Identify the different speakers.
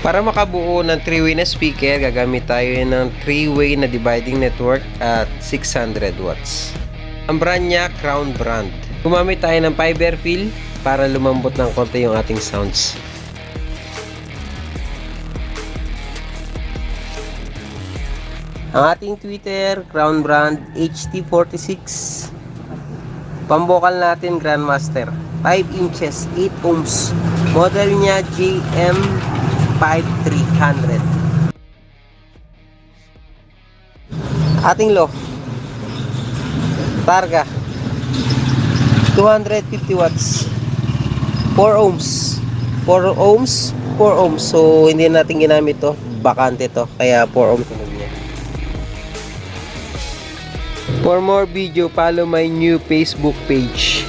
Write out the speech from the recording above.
Speaker 1: Para makabuo ng 3-way na speaker, gagamit tayo ng 3-way na dividing network at 600 watts. Ang brand niya, Crown brand. Gumamit tayo ng fiber fill para lumambot ng konti yung ating sounds. Ang ating tweeter, Crown brand HT46. Pambokal natin, Grandmaster. 5 inches, 8 ohms. Model niya GM5300. Ating low. Targa. 250 watts. 4 ohms. 4 ohms. 4 ohms. So, hindi natin ginamit to. Bakante to. Kaya 4 ohms. For more video, follow my new Facebook page.